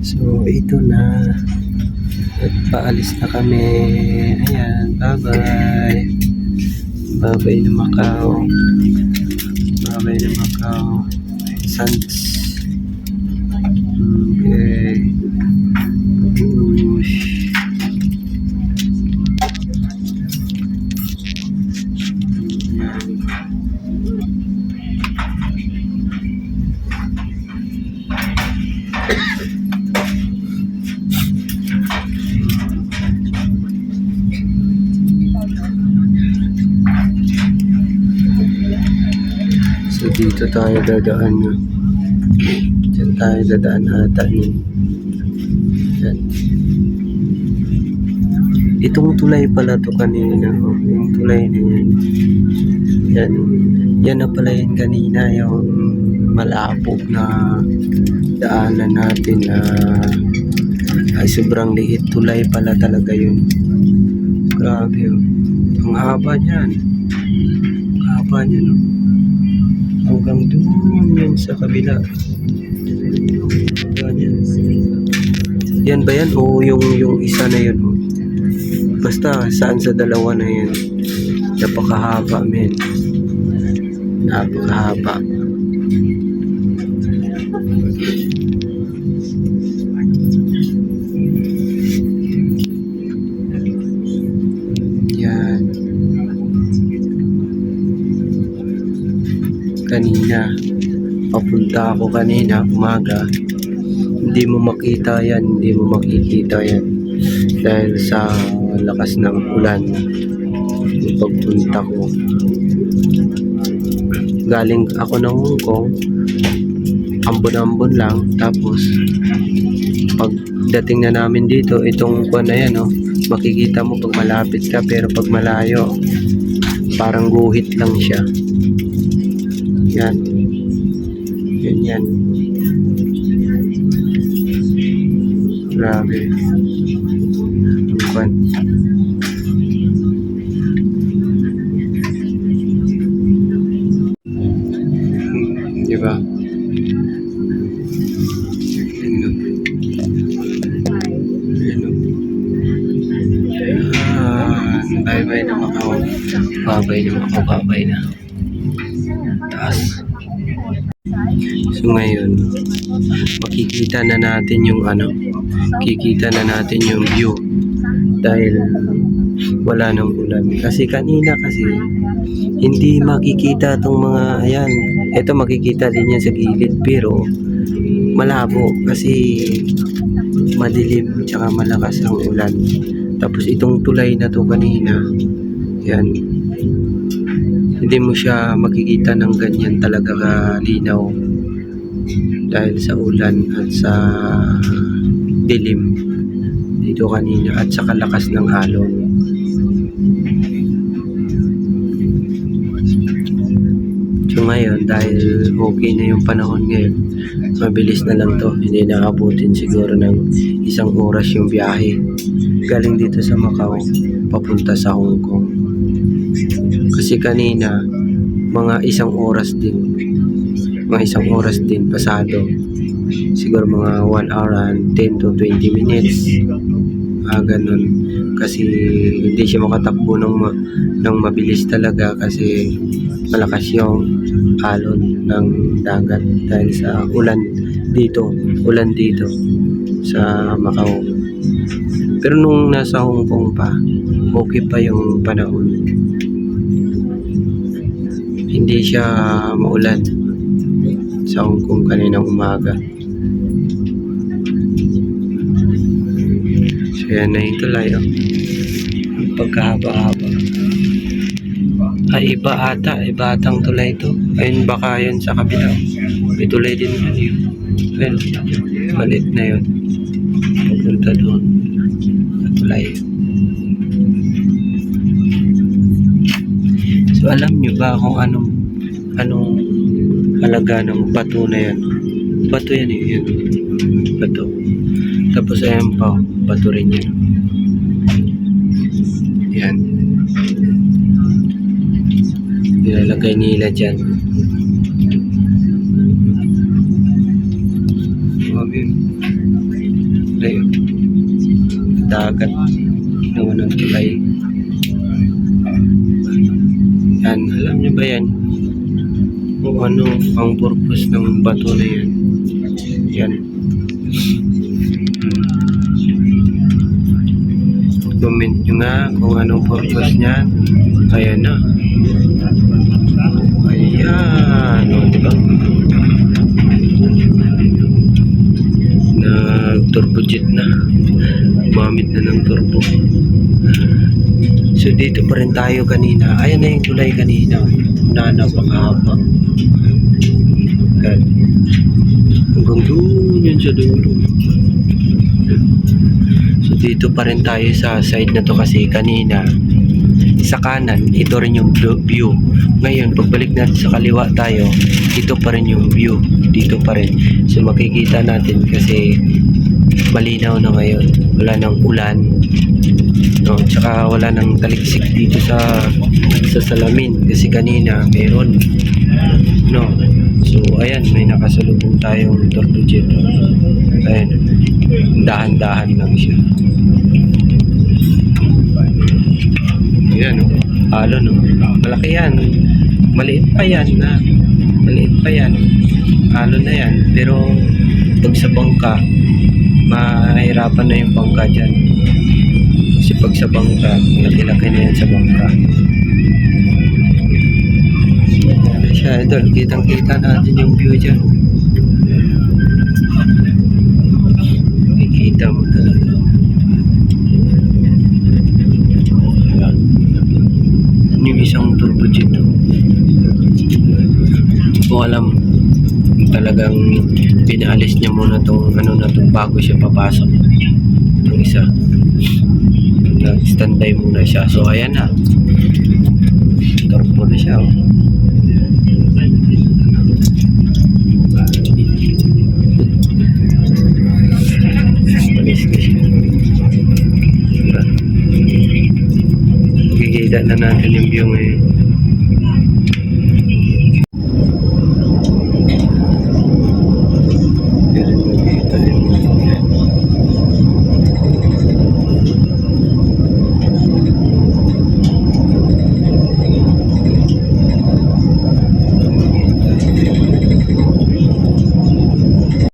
So, ito na. At paalis na kami. Ayan, bye-bye. Bye-bye na Macau. Bye-bye na Macau. Sans. Okay. Whoosh. So dito tayo dadaan no. Diyan tayo dadaan ata yun. Yan. Itong tulay pala to kanina. Oh. Yung tulay na yan. Yan. Yan na pala yun kanina. Yung malapog na daanan natin na ay sobrang liit. Tulay pala talaga yun. Grabe oh. Ang haba niyan. Ang haba niyan oh. Hanggang doon yan sa kabila. Yan ba yan? O yung isa na yun. Basta saan sa dalawa na yan. Napakahaba men. Napakahaba. Yan. Kanina papunta ako kanina umaga, hindi mo makita yan, hindi mo makikita yan dahil sa lakas ng ulan. Yung pagpunta ko galing ako ng Hong Kong, ambon-ambon lang, tapos pagdating na namin dito, itong kuwan na yan oh, makikita mo pag malapit ka, pero pag malayo parang guhit lang siya. Yan. Ganyan. Grabe. Bukan. Diba? Bye-bye na Macau. Bye-bye na Macau. Bye-bye na. Taas. So ngayon, makikita na natin yung kikita na natin yung view dahil wala nang ulan. Kasi kanina kasi hindi makikita tong mga ayan. Ito makikita din yan sa gilid pero malabo kasi madilim tsaka malakas ang ulan. Tapos itong tulay na to kanina, yan, hindi mo siya makikita ng ganyan talaga kalinaw dahil sa ulan at sa dilim dito kanina at sa kalakas ng alon. So ngayon, dahil okay na yung panahon ngayon, mabilis na lang to, hindi nakabutin siguro ng 1 oras yung biyahe galing dito sa Macau papunta sa Hong Kong. Kasi kanina mga 1 oras din, mga 1 oras din pasado, siguro mga 1 hour and 10 to 20 minutes, ganun. Kasi hindi siya makatakbo ng mabilis talaga kasi malakas yung alon ng dagat dahil sa ulan dito sa Macau. Pero nung nasa Hong Kong pa, okay pa yung panahon. Hindi siya maulan sa Hong Kong kaninang umaga. So yan na yung tulay oh. Pagkahaba-haba. Ay iba atang tulay to. Ayun baka yun sa kabila. May tulay din naman yun. Well, malit na yun. Papunta doon. Tulay. So alam nyo ba kung anong halaga ng bato na yan? Bato yan eh, yun. Bato. Tapos ayan pa, bato rin yan. Yan. Nilalagay nila dyan. Okay. tulay. Oh. Dagat. Ginawa ng tulay. Yan, alam niyo ba yan? Kung ano ang purpose ng bato na yan. Yan. Comment nyo nga kung anong purpose niyan. Ayan na. Ayan. O, diba? Nag-turbo jet na. Gumamit na ng turbo. So, dito pa rin tayo kanina. Ayan na yung tulay kanina. Napakahaba. Hanggang doon yun sa dulo. So dito pa rin tayo sa side na to kasi kanina sa kanan, ito rin yung view. Ngayon, pagbalik natin sa kaliwa tayo, ito pa rin yung view. Dito pa rin. So makikita natin kasi malinaw na ngayon. Wala nang ulan. No, tsaka wala nang taliksik dito sa salamin kasi kanina meron. No. So ayan, may nakasalubong tayong turbo jet. Ayan. Dahan-dahan lang siya. Ayan, no? Halo, no? Malaki yan. Maliit pa yan, na. Maliit pa yan. Halo na yan. Pero, pag sa bangka, mahirapan na yung bangka dyan. Kasi pag sa bangka, malaki-laki na yan sa bangka. Ayan siya, idol. Kitang-kita natin yung view dyan. Kita mo talaga. Yung isang turbo jet. Kung alam, talagang pinaalis niya muna tong ano na to bago siya papasok. Itong isa. Nag-standby muna siya. So ayan na. Turbo na siya. Oh. Makikita na natin yung view ngayon.